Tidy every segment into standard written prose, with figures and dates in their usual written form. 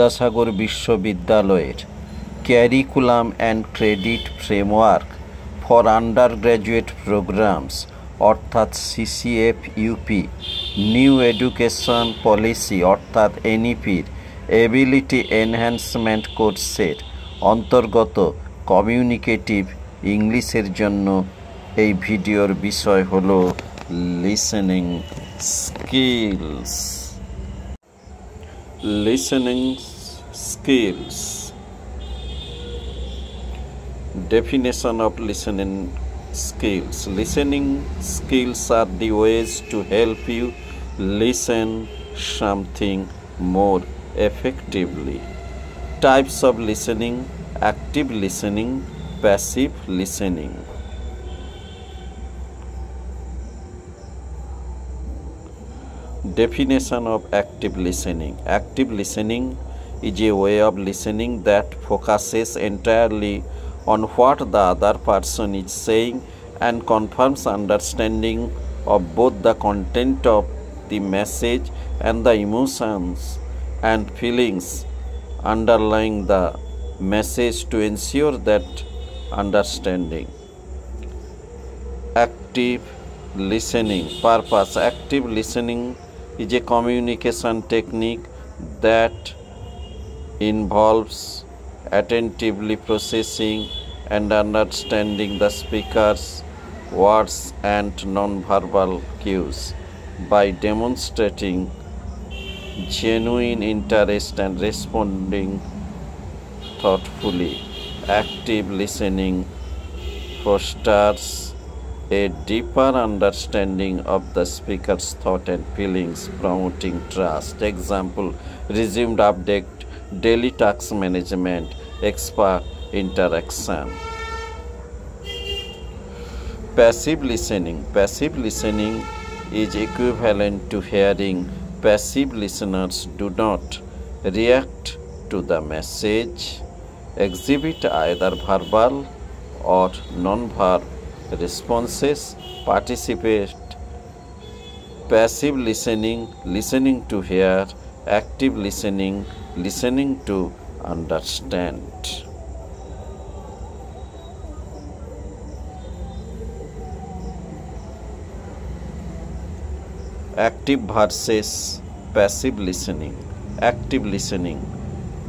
বিদ্যাসাগর বিশ্ববিদ্যালয়ের curriculum and credit framework for undergraduate programmes অর্থাৎ CCF UP, new education policy অর্থাৎ এনইপির এবিলিটি এনহ্যান্সমেন্ট কোর্সের অন্তর্গত কমিউনিকেটিভ ইংলিশের জন্য এই ভিডিওর বিষয় হলো listening skills. Listening skills. Definition of listening skills. Listening skills are the ways to help you listen something more effectively. Types of listening: active listening, passive listening. Definition of active listening. Active listening is a way of listening that focuses entirely on what the other person is saying and confirms understanding of both the content of the message and the emotions and feelings underlying the message to ensure that understanding. Active listening. Purpose. Active listening is a communication technique that involves attentively processing and understanding the speaker's words and non-verbal cues by demonstrating genuine interest and responding thoughtfully. Active listening fosters a deeper understanding of the speaker's thought and feelings, promoting trust. Example: resumed update, daily task management, expert interaction. Passive listening. Passive listening is equivalent to hearing. Passive listeners do not react to the message, exhibit either verbal or non-verbal responses, participate. Passive listening, listening to hear. Active listening, listening to understand. Active versus passive listening. Active listening: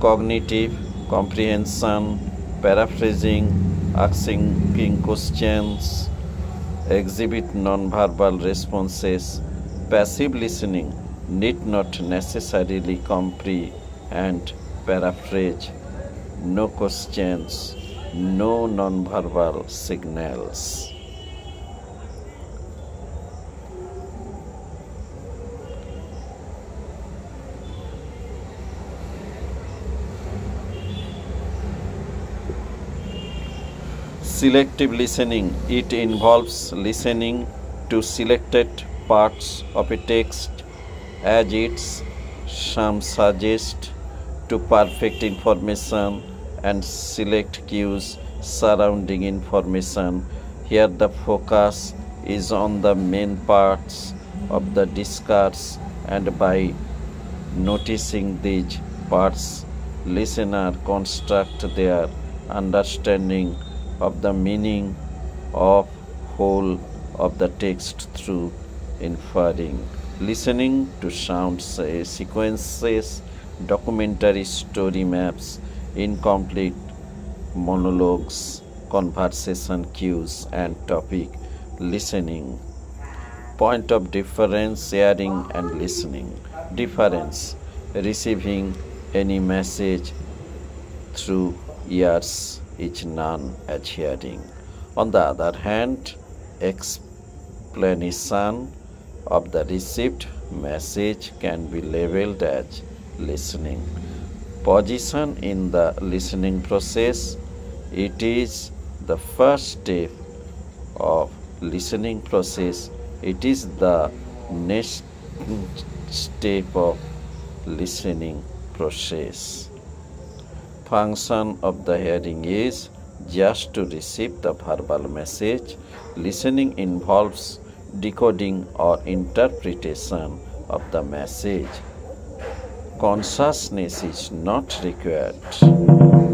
cognitive, comprehension, paraphrasing, asking questions, exhibit non-verbal responses. Passive listening need not necessarily comprehend, paraphrase, no questions, no non-verbal signals. Selective listening. It involves listening to selected parts of a text as its some suggest to perfect information and select cues surrounding information. Here the focus is on the main parts of the discourse, and by noticing these parts, listener construct their understanding of the meaning of whole of the text through inferring. Listening to sound sequences, documentary story maps, incomplete monologues, conversation cues, and topic listening. Point of difference: hearing and listening. Difference: receiving any message through ears is known as hearing. On the other hand, explanation of the received message can be labeled as listening. Position in the listening process: it is the first step of listening process. It is the next step of listening process. Function of the hearing is just to receive the verbal message. Listening involves decoding or interpretation of the message. consciousness is not required.